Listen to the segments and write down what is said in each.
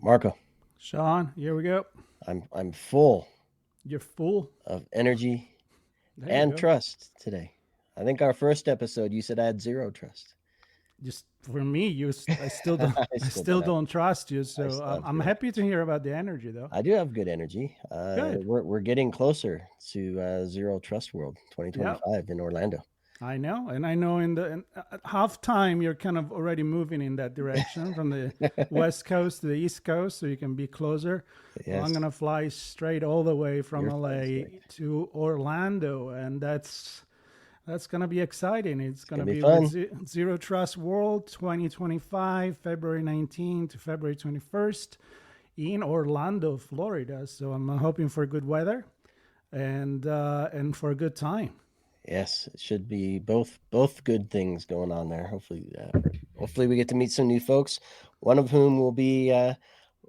Marco, Sean, here we go. I'm full You're full. of energy There you and go. trust today. I think our first episode you said I had zero trust. Just for me, I still don't. I I still don't still have don't trust you. I So still have I'm zero happy to trust. hear about the energy, though. I do have good energy. Good. We're getting closer to Zero Trust World Yeah, 2025 in Orlando. I know, and I know at half time you're kind of already moving in that direction from the west coast to the east coast, so you can be closer. Well, I'm Yes, gonna fly straight all the way from you're flying LA straight. to Orlando, and that's going to be exciting. It's It's going to gonna be be with fun. Zero Trust World 2025, February 19th to February 21st in Orlando, Florida. So I'm hoping for good weather and for a good time. Yes, it should be both good things going on there. Hopefully we get to meet some new folks. One of whom will be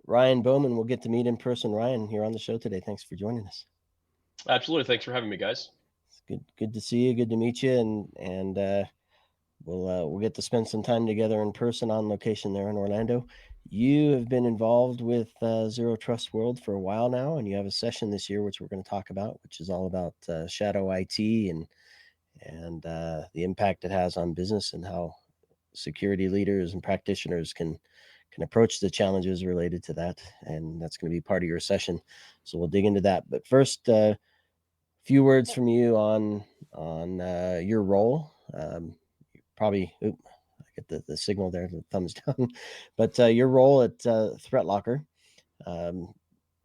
Ryan Bowman. We'll get to meet in person. Ryan, here on the show today. Thanks for joining us. Absolutely. Thanks for having me, guys. It's good to see you. Good to meet you, and we'll get to spend some time together in person on location there in Orlando. You have been involved with Zero Trust World for a while now, and you have a session this year which we're going to talk about, which is all about shadow IT and the impact it has on business and how security leaders and practitioners can approach the challenges related to that. And that's going to be part of your session. So we'll dig into that. But first, few words from you on your role. Probably, I get the signal there, the thumbs down. But your role at ThreatLocker, um,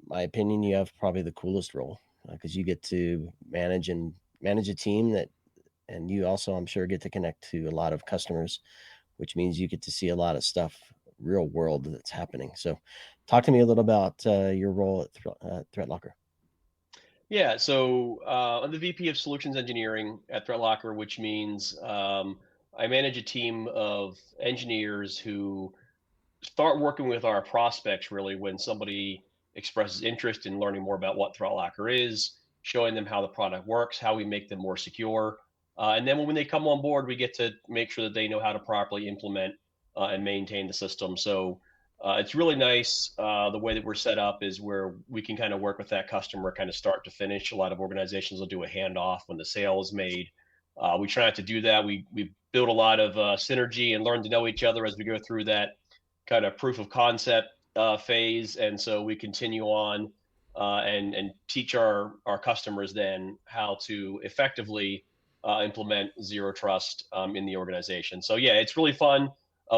my opinion, you have probably the coolest role because you get to manage a team that, and you also, I'm sure, get to connect to a lot of customers, which means you get to see a lot of stuff, real world that's happening. So, talk to me a little about your role at ThreatLocker. Yeah, so I'm the VP of Solutions Engineering at ThreatLocker, which means I manage a team of engineers who start working with our prospects really when somebody expresses interest in learning more about what ThreatLocker is, showing them how the product works, how we make them more secure. And then when they come on board, we get to make sure that they know how to properly implement and maintain the system. So it's really nice. The way that we're set up is where we can kind of work with that customer kind of start to finish. A lot of organizations will do a handoff when the sale is made. We try not to do that. We build a lot of synergy and learn to know each other as we go through that kind of proof of concept phase, and so we continue on and teach our customers then how to effectively implement zero trust in the organization. So yeah, it's really fun.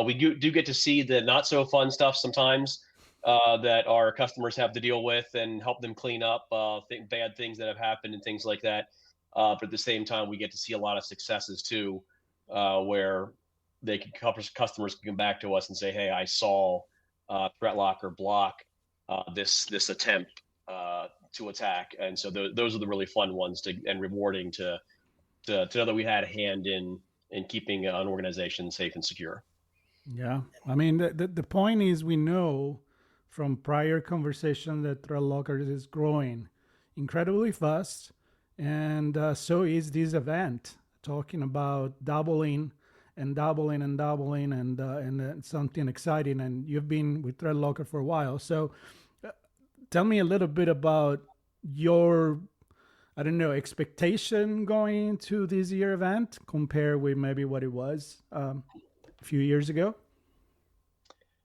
We do get to see the not so fun stuff sometimes that our customers have to deal with and help them clean up bad things that have happened and things like that. But at the same time, we get to see a lot of successes too, where they can customers can come back to us and say, "Hey, I saw ThreatLocker block this attempt to attack," and so those are the really fun ones and rewarding to know that we had a hand in keeping an organization safe and secure. Yeah, I mean the point is we know from prior conversation that ThreatLocker is growing incredibly fast, and so is this event talking about doubling and doubling and doubling and something exciting. And you've been with ThreatLocker for a while, so tell me a little bit about your I don't know expectation going into this year event compared with maybe what it was a few years ago.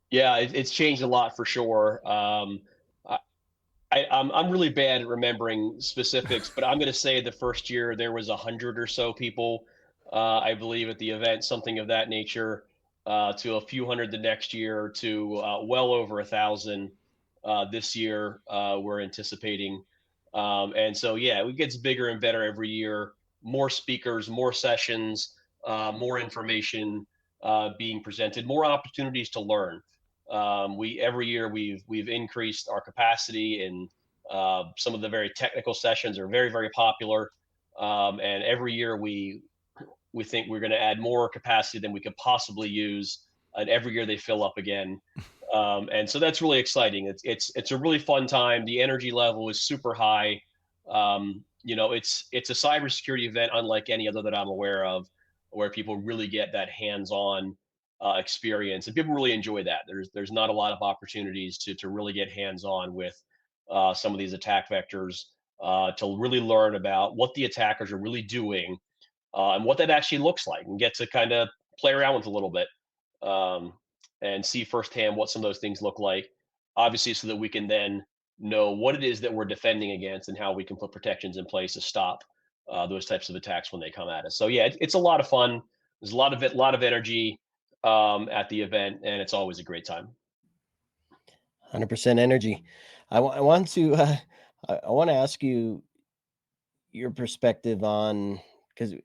Yeah, it's changed a lot for sure. I, I'm really bad at remembering specifics, but I'm going to say the first year there was 100 or so people, I believe, at the event, something of that nature, to a few hundred the next year, to well over 1,000 this year. We're anticipating, and so yeah, it gets bigger and better every year. More speakers, more sessions, more information being presented, more opportunities to learn. We every year we've increased our capacity, and some of the very technical sessions are very popular. And every year we think we're going to add more capacity than we could possibly use, and every year they fill up again. And so that's really exciting. It's a really fun time. The energy level is super high. It's a cybersecurity event unlike any other that I'm aware of, where people really get that hands-on experience, and people really enjoy that. There's not a lot of opportunities to really get hands on with some of these attack vectors, to really learn about what the attackers are really doing, and what that actually looks like, and get to kind of play around with a little bit, um, and see firsthand what some of those things look like. Obviously, so that we can then know what it is that we're defending against and how we can put protections in place to stop those types of attacks when they come at us. So yeah, it's a lot of fun. There's a lot of lot of energy at the event, and it's always a great time. 100% energy. I want to I want to ask you your perspective on, because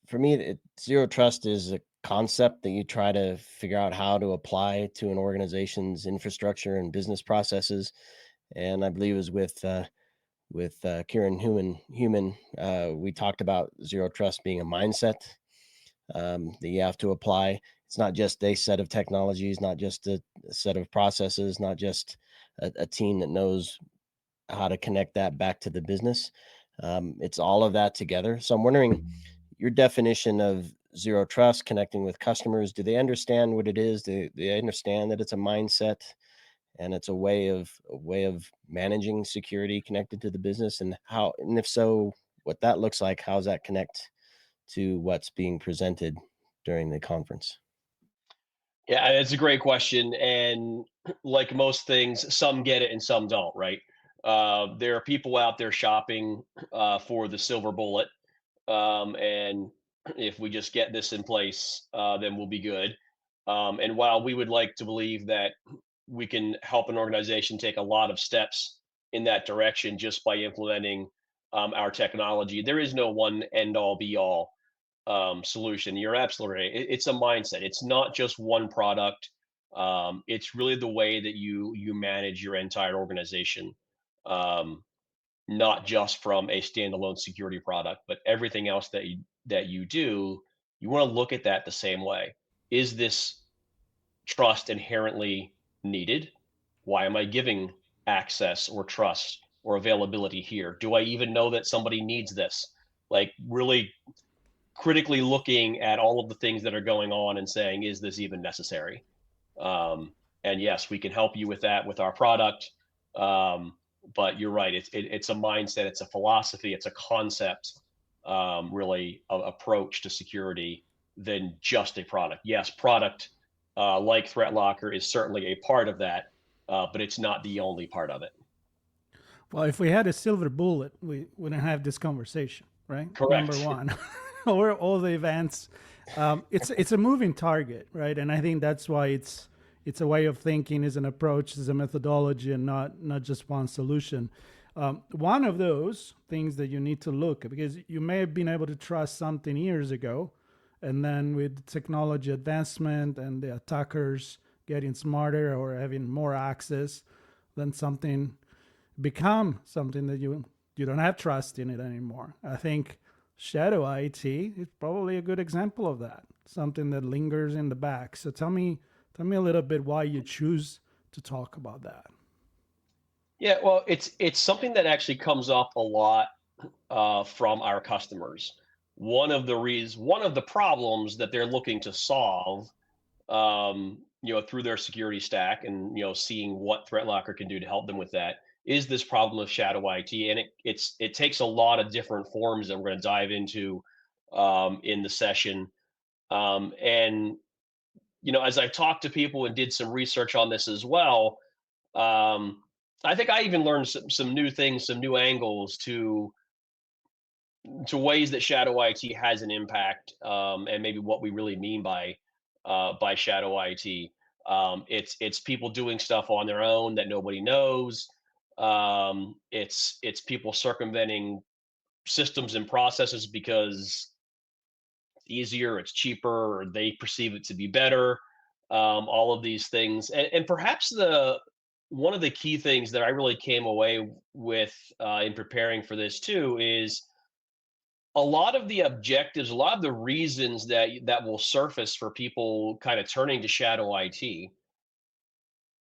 for me, zero trust is a concept that you try to figure out how to apply to an organization's infrastructure and business processes. And I believe it was with Kieran Human, we talked about zero trust being a mindset that you have to apply. It's not just a set of technologies, not just a set of processes, not just a team that knows how to connect that back to the business. It's all of that together. So I'm wondering your definition of zero trust, connecting with customers. Do they understand what it is? Do they understand that it's a mindset and it's a way of managing security connected to the business? And how, and if so, what that looks like? How does that connect to what's being presented during the conference? Yeah, it's a great question, and like most things, some get it and some don't. Right? There are people out there shopping for the silver bullet, and if we just get this in place, then we'll be good. And while we would like to believe that we can help an organization take a lot of steps in that direction just by implementing our technology, there is no one end all be all solution. You're absolutely right. It's a mindset. It's not just one product. It's really the way that you manage your entire organization. Um, Not just from a standalone security product, but everything else that you do, you want to look at that the same way. Is this trust inherently needed? Why am I giving access or trust or availability here? Do I even know that somebody needs this? Like really critically looking at all of the things that are going on and saying, is this even necessary? Um, and yes, we can help you with that with our product. Um, but you're right. It's a mindset. It's a philosophy. It's a concept. Really, approach to security than just a product. Yes, product like ThreatLocker is certainly a part of that, but it's not the only part of it. Well, if we had a silver bullet, we wouldn't have this conversation, right? Number Correct. one, or all the events. It's a moving target, right? And I think that's why it's a way of thinking, is an approach, is a methodology, and not just one solution. One of those things that you need to look at, because you may have been able to trust something years ago, and then with technology advancement and the attackers getting smarter or having more access, then something become something that you don't have trust in it anymore. I think shadow IT is probably a good example of that. Something that lingers in the back. So tell me a little bit why you choose to talk about that. Yeah, well, it's something that actually comes up a lot from our customers. One of the problems that they're looking to solve, through their security stack, and seeing what ThreatLocker can do to help them with that, is this problem of shadow IT, and it takes a lot of different forms that we're going to dive into in the session. And as I talked to people and did some research on this as well, um, I think I even learned some new things, some new angles to ways that shadow IT has an impact, and maybe what we really mean by shadow IT. It's people doing stuff on their own that nobody knows. It's people circumventing systems and processes because it's easier, it's cheaper, or they perceive it to be better. All of these things, and perhaps the one of the key things that I really came away with in preparing for this too is a lot of the objectives, a lot of the reasons that will surface for people kind of turning to shadow IT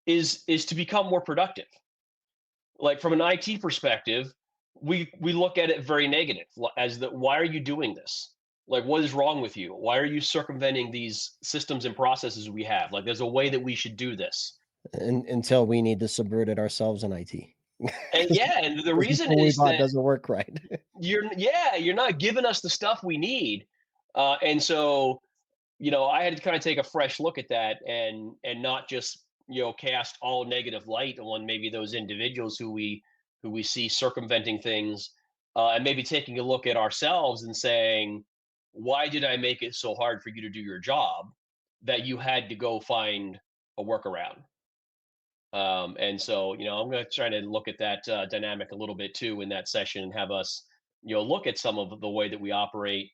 is to become more productive. Like from an IT perspective, we look at it very negative as that why are you doing this? Like, what is wrong with you? Why are you circumventing these systems and processes we have? Like, there's a way that we should do this. Until we need to subvert it ourselves in IT. And because yeah, and the the reason tool we is bought that doesn't work right. you're not giving us the stuff we need. And so, I had to kind of take a fresh look at that and not just, cast all negative light on maybe those individuals who we see circumventing things, and maybe taking a look at ourselves and saying, why did I make it so hard for you to do your job that you had to go find a workaround? And so, I'm going to try to look at that dynamic a little bit too in that session and have us, look at some of the way that we operate,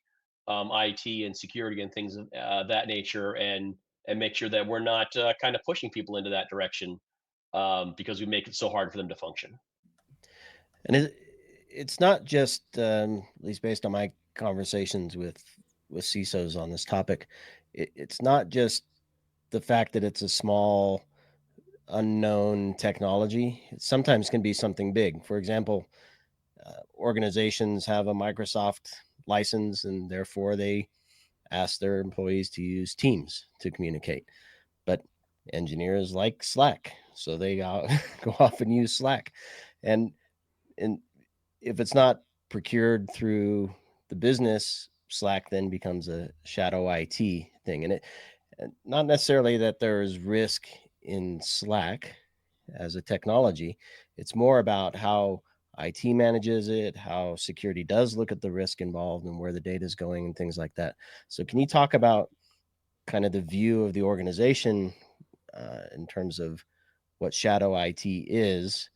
IT and security and things of that nature, and make sure that we're not kind of pushing people into that direction, because we make it so hard for them to function. And it's not just, at least based on my conversations with CISOs on this topic, it's not just the fact that it's a small unknown technology. It sometimes can be something big. For example, organizations have a Microsoft license, and therefore they ask their employees to use Teams to communicate. But engineers like Slack, so they go off and use Slack. And and if it's not procured through the business, Slack then becomes a shadow IT thing. And not necessarily that there is risk in Slack as a technology. It's more about how IT manages it, how security does look at the risk involved and where the data is going and things like that. So, can you talk about kind of the view of the organization in terms of what shadow IT is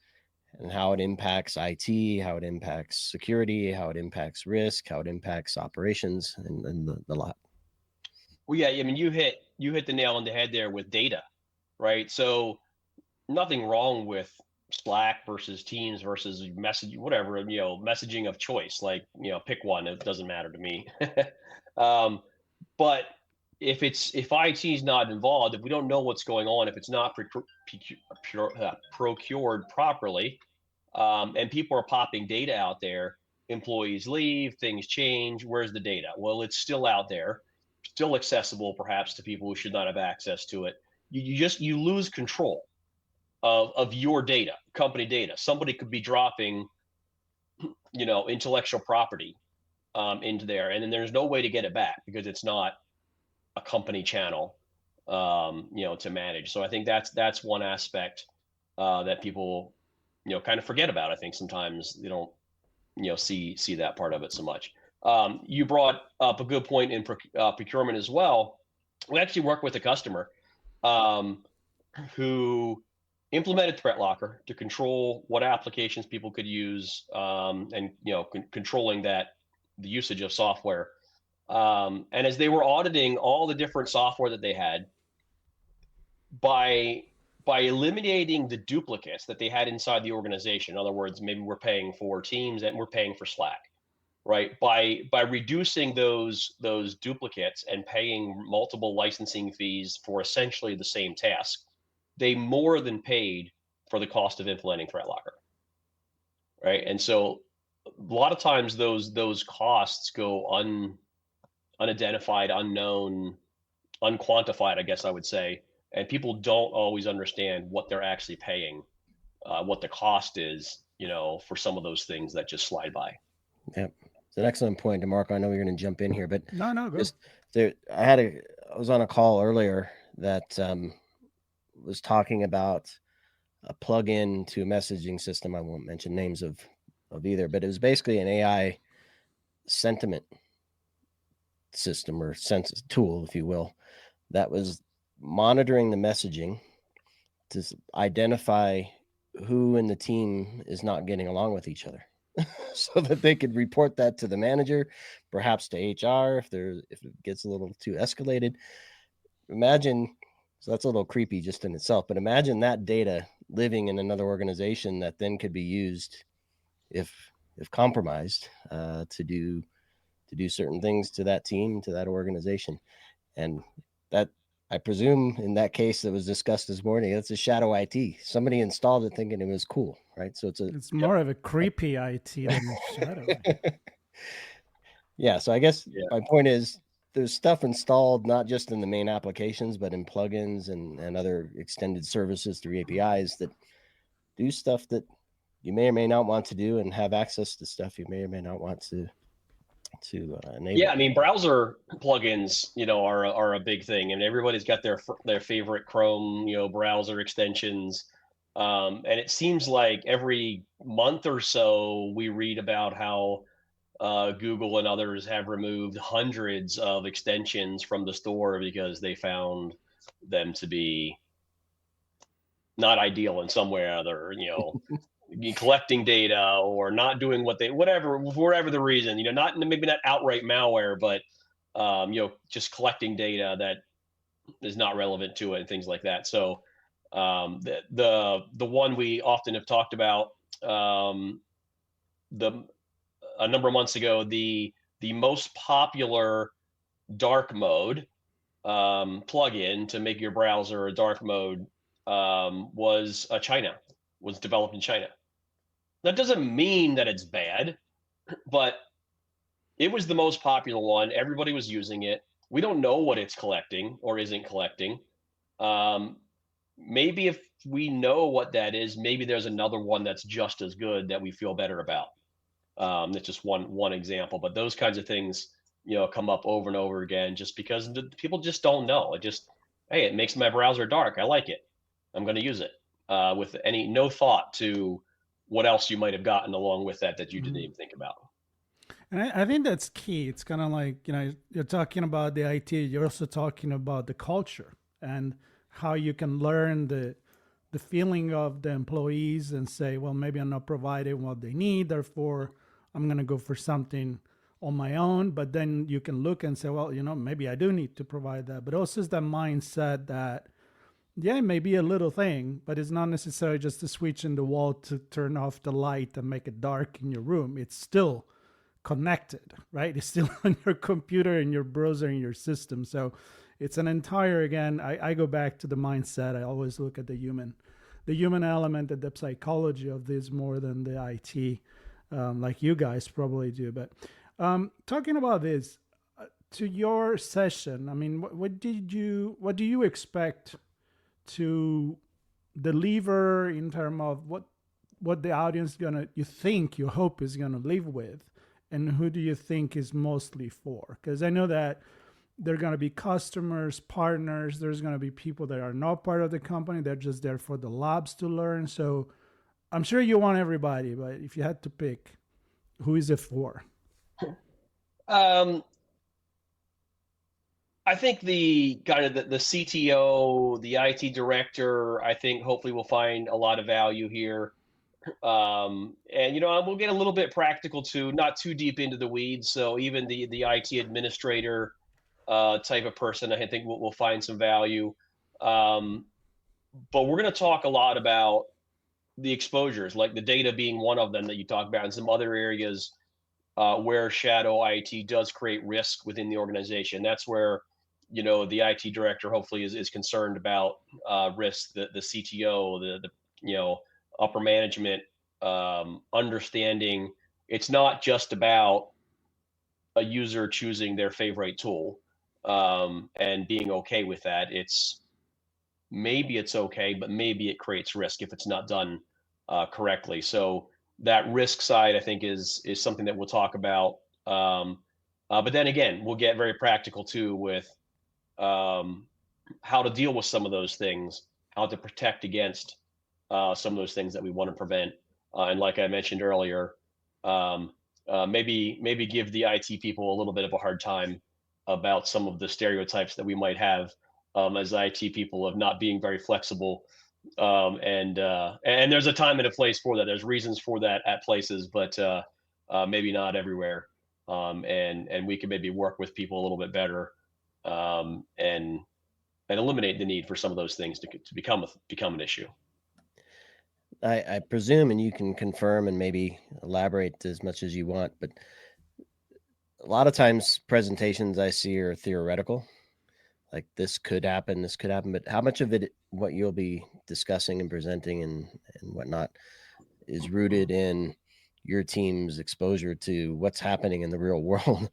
and how it impacts IT, how it impacts security, how it impacts risk, how it impacts operations, and the lot? Well, yeah, I mean, you hit the nail on the head there with data, right? So nothing wrong with Slack versus Teams versus message, whatever, messaging of choice. Like, pick one. It doesn't matter to me. um, but if IT is not involved, if we don't know what's going on, if it's not procured properly, and people are popping data out there, employees leave, things change. Where's the data? Well, it's still out there, still accessible perhaps to people who should not have access to it. You lose control of your data, company data. Somebody could be dropping, intellectual property into there, and then there's no way to get it back because it's not a company channel, to manage. So I think that's one aspect that people, kind of forget about. I think sometimes they don't, see that part of it so much. You brought up a good point in procurement as well. We actually work with a customer, um, who implemented ThreatLocker to control what applications people could use, and controlling that the usage of software. And as they were auditing all the different software that they had, by by eliminating the duplicates that they had inside the organization. In other words, maybe we're paying for Teams and we're paying for Slack, right? By reducing those duplicates and paying multiple licensing fees for essentially the same task, they more than paid for the cost of implementing ThreatLocker, right? And so a lot of times those costs go unidentified, unknown, unquantified, I guess I would say, and people don't always understand what they're actually paying, what the cost is, for some of those things that just slide by. Yep. It's an excellent point, DeMarco. I know you're going to jump in here, but No, no, go. just there, I was on a call earlier that was talking about a plug-in to a messaging system. I won't mention names of either, but it was basically an AI sentiment system or sense tool, if you will, that was monitoring the messaging to identify who in the team is not getting along with each other so that they could report that to the manager, perhaps to HR if it gets a little too escalated. Imagine, so that's a little creepy just in itself, but imagine that data living in another organization that then could be used if compromised to do certain things to that team, to that organization. And that, I presume in that case that was discussed this morning, that's a shadow IT. Somebody installed it thinking it was cool, right? So it's a It's Yep. more of a creepy IT than shadow. Yeah, so I guess Yeah. my point is there's stuff installed not just in the main applications, but in plugins and other extended services through APIs that do stuff that you may or may not want to do and have access to stuff you may or may not want to Yeah, enable. I mean, browser plugins, are a big thing, and everybody's got their favorite Chrome, browser extensions. And it seems like every month or so we read about how Google and others have removed hundreds of extensions from the store because they found them to be not ideal in some way or other. Collecting data or not doing what they whatever the reason. Not maybe not outright malware, but just collecting data that is not relevant to it and things like that. So the one we often have talked about, the a number of months ago, the most popular dark mode plugin to make your browser a dark mode was developed in China. That doesn't mean that it's bad, but it was the most popular one. Everybody was using it. We don't know what it's collecting or isn't collecting. Um, Maybe if we know what that is, maybe there's another one that's just as good that we feel better about. That's just one example, but those kinds of things, come up over and over again, just because people just don't know. Hey, it makes my browser dark. I like it. I'm going to use it with no thought to what else you might have gotten along with that you didn't Mhm. even think about. And I think that's key. It's kind of like, you're talking about the IT, you're also talking about the culture and how you can learn the feeling of the employees and say, well, maybe I'm not providing what they need, therefore I'm going to go for something on my own. But then you can look and say, well, maybe I do need to provide that. But also is that mindset that, yeah, it may be a little thing, but it's not necessarily just a switch in the wall to turn off the light and make it dark in your room. It's still connected, right? It's still on your computer and your browser and your system. So it's an entire, again, I go back to the mindset. I always look at the human element and the psychology of this more than the IT, like you guys probably do. But talking about this, to your session, I mean, what do you expect to deliver in terms of what the audience you hope is gonna live with, and who do you think is mostly for? Because I know that there are gonna be customers, partners. There's gonna be people that are not part of the company. They're just there for the labs to learn. So I'm sure you want everybody, but if you had to pick, who is it for? Um, I think the kind of the CTO, the IT director, I think hopefully will find a lot of value here. And we'll get a little bit practical too, not too deep into the weeds. So even the IT administrator type of person, I think will find some value. Um, but we're going to talk a lot about the exposures, like the data being one of them that you talk about, and some other areas where shadow IT does create risk within the organization. That's where the IT director hopefully is concerned about risk. The CTO, the upper management, understanding it's not just about a user choosing their favorite tool and being okay with that. Maybe it's okay, but maybe it creates risk if it's not done correctly. So that risk side, I think, is something that we'll talk about. Um, but then again, we'll get very practical too with um, how to deal with some of those things, how to protect against some of those things that we want to prevent. And like I mentioned earlier, um, maybe give the IT people a little bit of a hard time about some of the stereotypes that we might have as IT people of not being very flexible. And there's a time and a place for that. There's reasons for that at places, but maybe not everywhere. And we can maybe work with people a little bit better and eliminate the need for some of those things to become an issue. I presume, and you can confirm and maybe elaborate as much as you want, but a lot of times presentations I see are theoretical. Like this could happen, but how much of it, what you'll be discussing and presenting and whatnot, is rooted in your team's exposure to what's happening in the real world.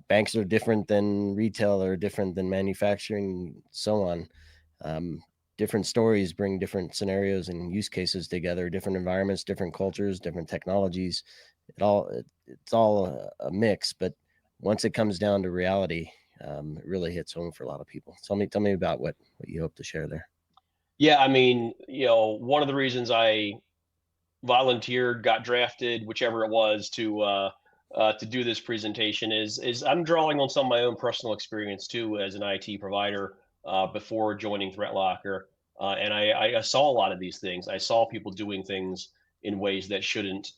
Banks are different than retail, are different than manufacturing, so on. Um, Different stories bring different scenarios and use cases together, different environments, different cultures, different technologies. It's all a mix, but once it comes down to reality, it really hits home for a lot of people. Tell me about what you hope to share there. Yeah, I mean, one of the reasons I volunteered, got drafted, whichever it was, to do this presentation is I'm drawing on some of my own personal experience too as an IT provider before joining ThreatLocker, and I saw a lot of these things. I saw people doing things in ways that shouldn't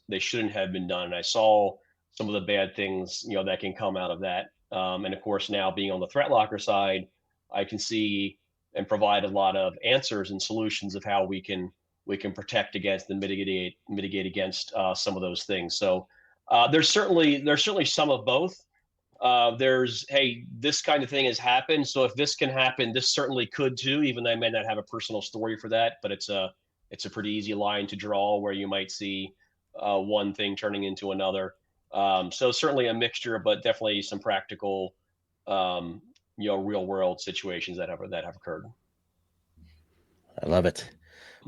have been done. And I saw some of the bad things that can come out of that. And of course, now being on the ThreatLocker side, I can see and provide a lot of answers and solutions of how we can protect against and mitigate against some of those things. So there's certainly some of both. There's, hey, this kind of thing has happened, so if this can happen, this certainly could too. Even though I may not have a personal story for that, but it's a pretty easy line to draw where you might see one thing turning into another. So certainly a mixture, but definitely some practical, um, real world situations that have occurred. I love it.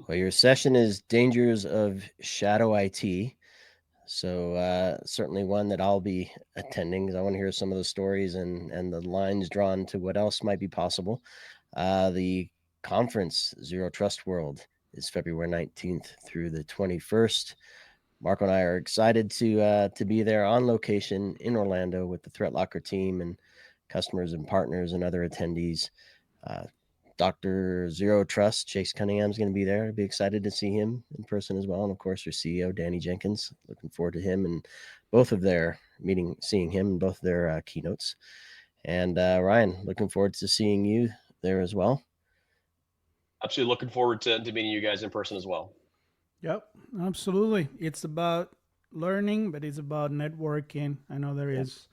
Well, your session is Dangers of Shadow IT. So certainly one that I'll be attending because I want to hear some of the stories and the lines drawn to what else might be possible. The conference Zero Trust World is February 19th through the 21st. Marco and I are excited to be there on location in Orlando with the ThreatLocker team and customers and partners and other attendees. Uh, Dr. Zero Trust, Chase Cunningham's going to be there. I'd be excited to see him in person as well. And of course, your CEO, Danny Jenkins. Looking forward to him and both of their seeing him in both their keynotes. And Ryan, looking forward to seeing you there as well. Absolutely looking forward to meeting you guys in person as well. Yep, absolutely. It's about learning, but it's about networking. I know there Yep. is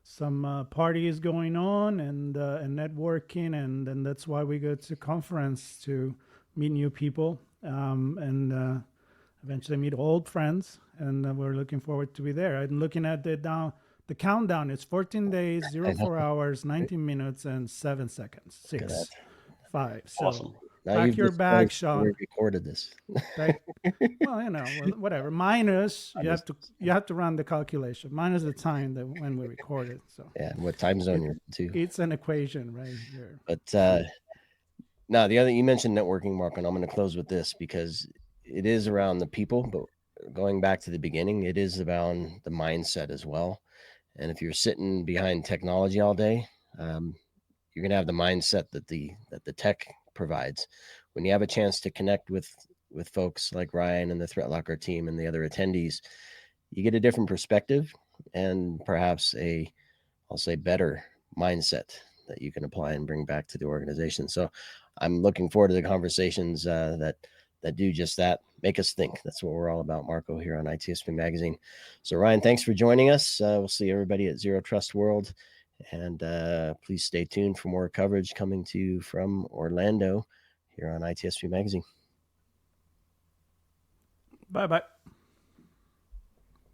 some parties going on and networking, and then that's why we go to conference to meet new people and eventually meet old friends. And we're looking forward to be there. I'm looking at the countdown. It's 14 days, I 04 know. hours, 19 minutes, and 7 seconds. Look at that. 6, 5. So Awesome. Now pack you've your bag, disclosed we Sean. recorded this. Pack, well, whatever. Minus I just, you have to run the calculation. Minus the time that when we recorded. So yeah, what time zone it you're in too. it's an equation right here. But now the other you mentioned networking, Mark, and I'm going to close with this because it is around the people, but going back to the beginning, it is about the mindset as well. And if you're sitting behind technology all day, um, you're going to have the mindset that the tech provides. When you have a chance to connect with folks like Ryan and the ThreatLocker team and the other attendees, you get a different perspective and perhaps I'll say better mindset that you can apply and bring back to the organization. So I'm looking forward to the conversations that do just that, make us think. That's what we're all about, Marco, here on ITSP Magazine. So Ryan, thanks for joining us. We'll see everybody at Zero Trust World, and please stay tuned for more coverage coming to you from Orlando here on ITSP Magazine. Bye bye.